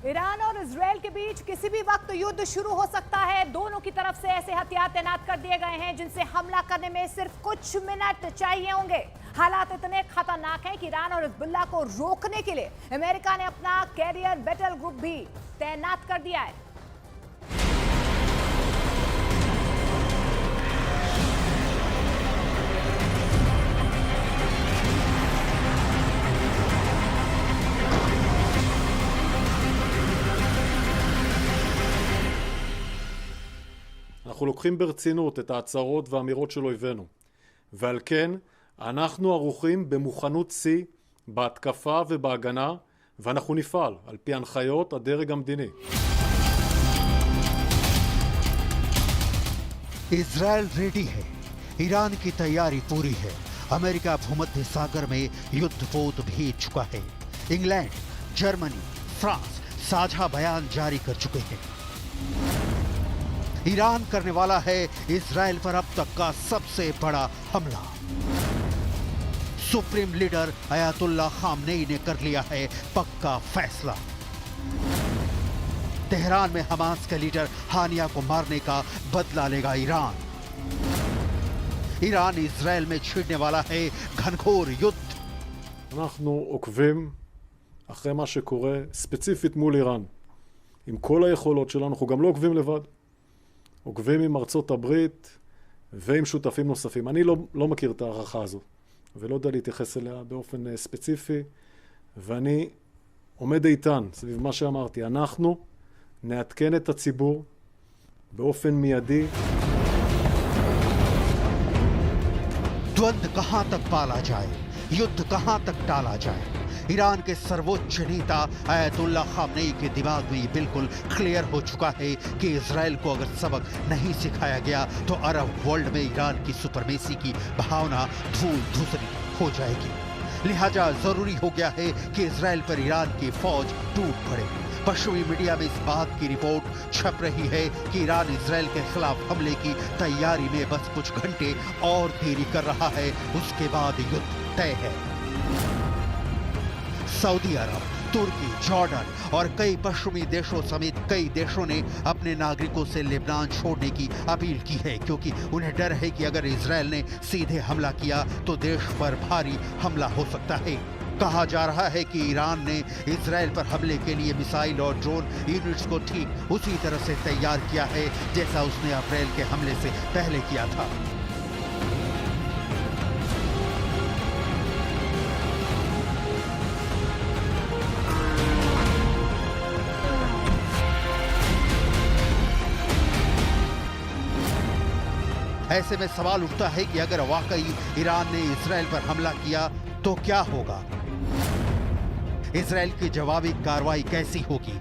Iran और Israel के बीच किसी भी वक्त युद्ध शुरू हो सकता है। दोनों की तरफ से ऐसे हथियार तैनात कर दिए गए हैं जिनसे हमला करने में सिर्फ कुछ मिनट चाहिए होंगे। हालात इतने खतरनाक हैं कि ईरान और हिजबुल्लाह को रोकने के लिए अमेरिका ने अपना कैरियर बैटल ग्रुप भी तैनात कर दिया है। אנחנו לוקחים ברצינות את ההצהרות והאמירות של אויבינו, ועל כן אנחנו ערוכים במוכנות שיא בהתקפה ובהגנה, ואנחנו נפעל על פי הנחיות הדרג המדיני. इजराइल रेडी है, ईरान की तैयारी पूरी है। अमेरिका भूमध्य सागर में युद्धपोत भेज चुका है। इंग्लैंड, जर्मनी, फ्रांस साझा बयान जारी कर चुके हैं। ईरान करने वाला है इजराइल पर अब तक का सबसे बड़ा हमला। सुप्रीम लीडर अयातुल्ला खामनेई ने कर लिया है पक्का फैसला। तेहरान में हमास के लीडर हानिया को मारने का बदला लेगा ईरान। ईरान इजराइल में छिड़ने वाला है घनघोर युद्ध। אנחנו עוקבים אחרי מה שקורה ספציפית מול איראן. עם כל היכולות שלנו, אנחנו גם לא עוקבים לבד. עוקבים עם ארצות הברית ועם שותפים נוספים. אני לא מכיר את הערכה הזו, ולא יודע להתייחס אליה באופן ספציפי, ואני עומד איתן סביב מה שאמרתי. אנחנו נעדכן את הציבור באופן מיידי. द्वंद्व कहां तक पाला जाए, युद्ध कहां तक टाला जाए, ईरान के सर्वोच्च नेता अयातुल्ला खामनेई के दिमाग में ये बिल्कुल क्लियर हो चुका है कि इजराइल को अगर सबक नहीं सिखाया गया तो अरब वर्ल्ड में ईरान की सुपरमेसी की भावना धूल धूसरी हो जाएगी। लिहाजा जरूरी हो गया है कि इजराइल पर ईरान की फौज टूट पड़े। पश्चिमी मीडिया में इस बात की रिपोर्ट छप रही है कि ईरान इजराइल के खिलाफ हमले की तैयारी में बस कुछ घंटे और देरी कर रहा है, उसके बाद युद्ध तय है। सऊदी अरब, तुर्की, जॉर्डन और कई पश्चिमी देशों समेत कई देशों ने अपने नागरिकों से लेबनान छोड़ने की अपील की है, क्योंकि उन्हें डर है कि अगर इजराइल ने सीधे हमला किया तो देश पर भारी हमला हो सकता है। कहा जा रहा है कि ईरान ने इजराइल पर हमले के लिए मिसाइल और ड्रोन यूनिट्स को ठीक उसी तरह से तैयार किया है जैसा उसने अप्रैल के हमले से पहले किया था। ऐसे में सवाल उठता है कि अगर वाकई ईरान ने इजराइल पर हमला किया तो क्या होगा? इजराइल की जवाबी कार्रवाई कैसी होगी?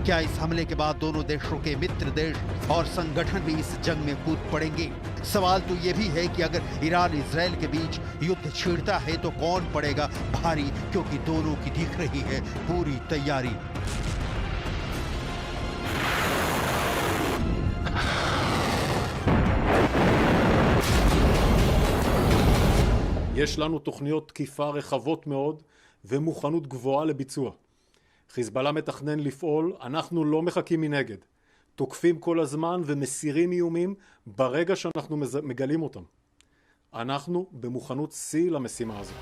क्या इस हमले के बाद दोनों देशों के मित्र देश और संगठन भी इस जंग में कूद पड़ेंगे? सवाल तो यह भी है कि अगर ईरान इजराइल के बीच युद्ध छिड़ता है तो कौन पड़ेगा भारी, क्योंकि दोनों की दिख रही है पूरी तैयारी। יש לנו תוכניות תקיפה רחבות מאוד ומוכנות גבוהה לביצוע. חיזבאללה מתכנן לפעול, אנחנו לא מחכים מנגד. תוקפים כל הזמן ומסירים איומים ברגע שאנחנו מגלים אותם. אנחנו במוכנות שיא למשימה הזו.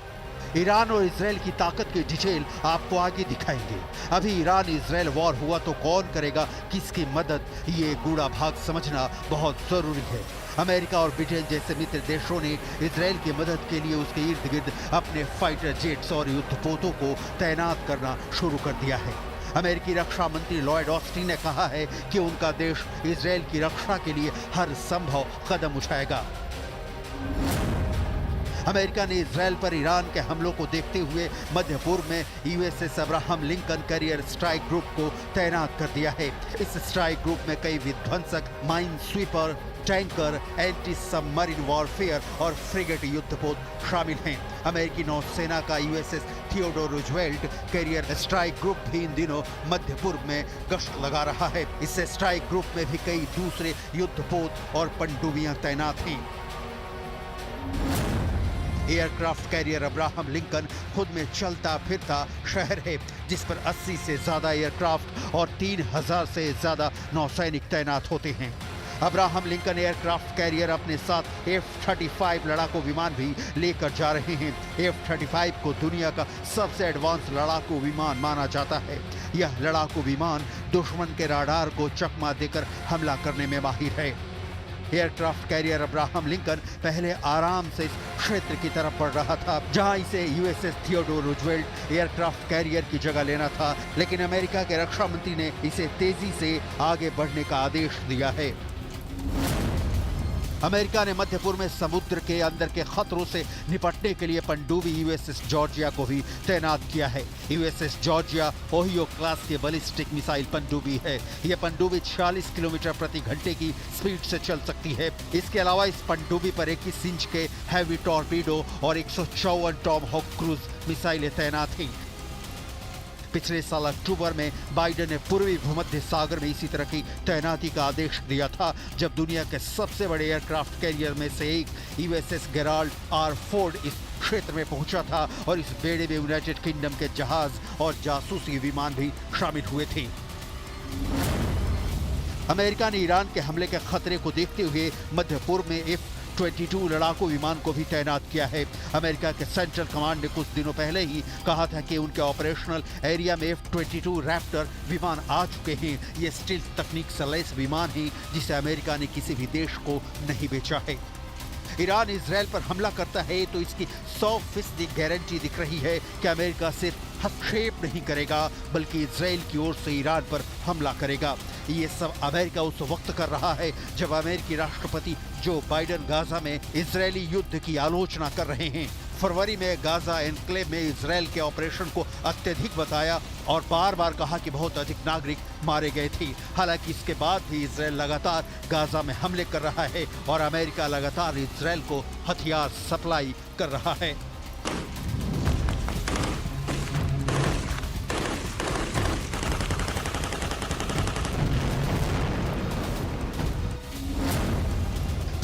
ईरान और इजराइल की ताकत की डिटेल आपको आगे दिखाएंगे। अभी ईरान इजराइल वॉर हुआ तो कौन करेगा किसकी मदद, ये गूढ़ा भाग समझना बहुत जरूरी है। अमेरिका और ब्रिटेन जैसे मित्र देशों ने इजराइल की मदद के लिए उसके इर्द गिर्द अपने फाइटर जेट्स और युद्धपोतों को तैनात करना शुरू कर दिया है। अमेरिकी रक्षा मंत्री लॉयड ऑस्टिन ने कहा है कि उनका देश इजराइल की रक्षा के लिए हर संभव कदम उठाएगा। अमेरिका ने इजराइल पर ईरान के हमलों को देखते हुए मध्य पूर्व में USS Abraham Lincoln carrier strike group को तैनात कर दिया है। इस स्ट्राइक ग्रुप में कई विध्वंसक, mine sweeper, tanker, anti submarine warfare और फ्रिगेट युद्धपोत शामिल हैं। अमेरिकी नौसेना का USS Theodore Roosevelt carrier strike group भी इन दिनों मध्य पूर्व में गश्त लगा रहा है। इससे स्ट्राइक ग्रुप में भी कई दूसरे युद्धपोत और पनडुब्बियां तैनात हैं। एयरक्राफ्ट कैरियर अब्राहम लिंकन खुद में चलता फिरता शहर है जिस पर 80 से ज्यादा एयरक्राफ्ट और 3000 से ज्यादा नौसैनिक तैनात होते हैं। अब्राहम लिंकन एयरक्राफ्ट कैरियर अपने साथ F-35 लड़ाकू विमान भी लेकर जा रहे हैं। F-35 को दुनिया का सबसे एडवांस लड़ाकू विमान माना जाता है। यह लड़ाकू विमान दुश्मन के राडार को चकमा देकर हमला करने में माहिर है। एयरक्राफ्ट कैरियर अब्राहम लिंकन पहले आराम से इस क्षेत्र की तरफ बढ़ रहा था जहां इसे USS Theodore Roosevelt aircraft carrier की जगह लेना था, लेकिन अमेरिका के रक्षा मंत्री ने इसे तेजी से आगे बढ़ने का आदेश दिया है। अमेरिका ने मध्य पूर्व में समुद्र के अंदर के खतरों से निपटने के लिए पनडुब्बी यूएसएस जॉर्जिया को भी तैनात किया है। यूएसएस जॉर्जिया ओहियो क्लास के बैलिस्टिक मिसाइल पनडुब्बी है। यह पनडुब्बी 46 किलोमीटर प्रति घंटे की स्पीड से चल सकती है। इसके अलावा इस पनडुब्बी पर 21 इंच के हैवी टॉर्पीडो और 154 टॉमहॉक क्रूज मिसाइलें तैनात हैं। पिछले साल अक्टूबर में बाइडेन ने पूर्वी भूमध्य सागर में इसी तरह की तैनाती का आदेश दिया था जब दुनिया के सबसे बड़े एयरक्राफ्ट कैरियर में से एक यूएसएस गेराल्ड आर फोर्ड इस क्षेत्र में पहुंचा था और इस बेड़े में यूनाइटेड किंगडम के जहाज और जासूसी विमान भी शामिल हुए थे। अमेरिका ने ईरान के हमले के खतरे को देखते हुए मध्य पूर्व में F-22 लड़ाकू विमान को भी तैनात किया है। अमेरिका के सेंट्रल कमांड ने कुछ दिनों पहले ही कहा था कि उनके ऑपरेशनल एरिया में F-22 रैप्टर विमान आ चुके हैं। ये स्टील्थ तकनीक से लैस विमान है जिसे अमेरिका ने किसी भी देश को नहीं बेचा है। ईरान इजराइल पर हमला करता है तो इसकी 100% गारंटी दिख रही है कि अमेरिका सिर्फ हस्तक्षेप नहीं करेगा बल्कि इजराइल की ओर से ईरान पर हमला करेगा। ये सब अमेरिका उस वक्त कर रहा है जब अमेरिकी राष्ट्रपति जो बाइडेन गाजा में इजरायली युद्ध की आलोचना कर रहे हैं। फरवरी में गाजा एनक्लेव में इजराइल के ऑपरेशन को अत्यधिक बताया और बार बार कहा कि बहुत अधिक नागरिक मारे गए थे। हालांकि इसके बाद भी इजराइल लगातार गाजा में हमले कर रहा है और अमेरिका लगातार इजराइल को हथियार सप्लाई कर रहा है।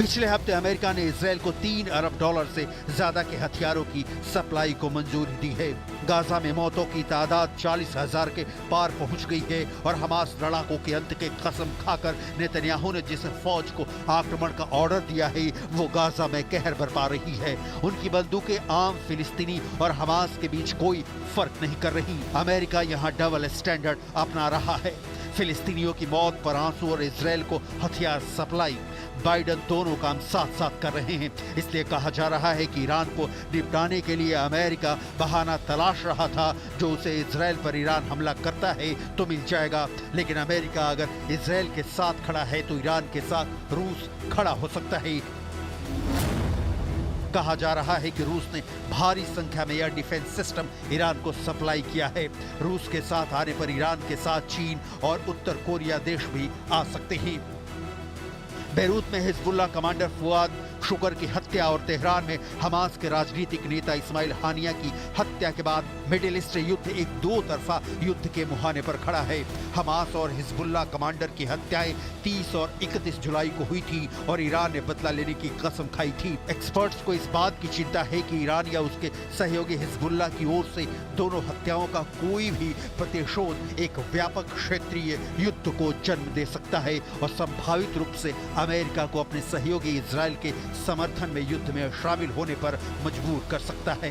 पिछले हफ्ते अमेरिका ने इजराइल को $3 अरब से ज्यादा के हथियारों की सप्लाई को मंजूरी दी है। गाजा में मौतों की तादाद 40,000 के पार पहुंच गई है और हमास लड़ाकों के अंत के कसम खाकर नेतन्याहू ने जिस फौज को आक्रमण का ऑर्डर दिया है वो गाजा में कहर बरपा रही है। उनकी बंदूकें आम फिलिस्तीनी और हमास के बीच कोई फर्क नहीं कर रही। अमेरिका यहाँ डबल स्टैंडर्ड अपना रहा है। फिलिस्तीनियों की मौत पर आंसू और इजराइल को हथियार सप्लाई, बाइडेन दोनों काम साथ साथ कर रहे हैं। इसलिए कहा जा रहा है कि ईरान को निपटाने के लिए अमेरिका बहाना तलाश रहा था जो उसे इजराइल पर ईरान हमला करता है तो मिल जाएगा। लेकिन अमेरिका अगर इजराइल के साथ खड़ा है तो ईरान के साथ रूस खड़ा हो सकता है। कहा जा रहा है कि रूस ने भारी संख्या में एयर डिफेंस सिस्टम ईरान को सप्लाई किया है। रूस के साथ आने पर ईरान के साथ चीन और उत्तर कोरिया देश भी आ सकते हैं। बेरूत में हिजबुल्लाह कमांडर फुआद शुगर की हत्या और तेहरान में हमास के राजनीतिक नेता इस्माइल हानिया की हत्या के बाद मिडिल ईस्ट युद्ध एक दो तरफा युद्ध के मुहाने पर खड़ा है। हमास और हिजबुल्लाह कमांडर की हत्याएं 30 और 31 जुलाई को हुई थी और ईरान ने बदला लेने की कसम खाई थी। एक्सपर्ट्स को इस बात की चिंता है कि ईरान या उसके सहयोगी हिजबुल्लाह की ओर से दोनों हत्याओं का कोई भी प्रतिशोध एक व्यापक क्षेत्रीय युद्ध को जन्म दे सकता है और संभावित रूप से अमेरिका को अपने सहयोगी इजराइल के समर्थन में युद्ध में शामिल होने पर मजबूर कर सकता है।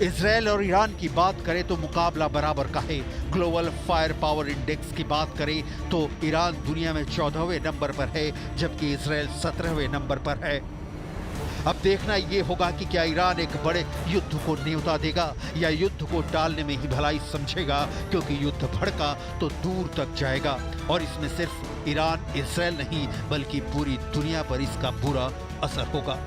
इजराइल और ईरान की बात करें तो मुकाबला बराबर का है। ग्लोबल फायर पावर इंडेक्स की बात करें तो ईरान दुनिया में 14वें नंबर पर है जबकि इजराइल 17वें नंबर पर है। अब देखना ये होगा कि क्या ईरान एक बड़े युद्ध को न्योता देगा या युद्ध को टालने में ही भलाई समझेगा, क्योंकि युद्ध भड़का तो दूर तक जाएगा और इसमें सिर्फ ईरान इजराइल नहीं बल्कि पूरी दुनिया पर इसका बुरा असर होगा।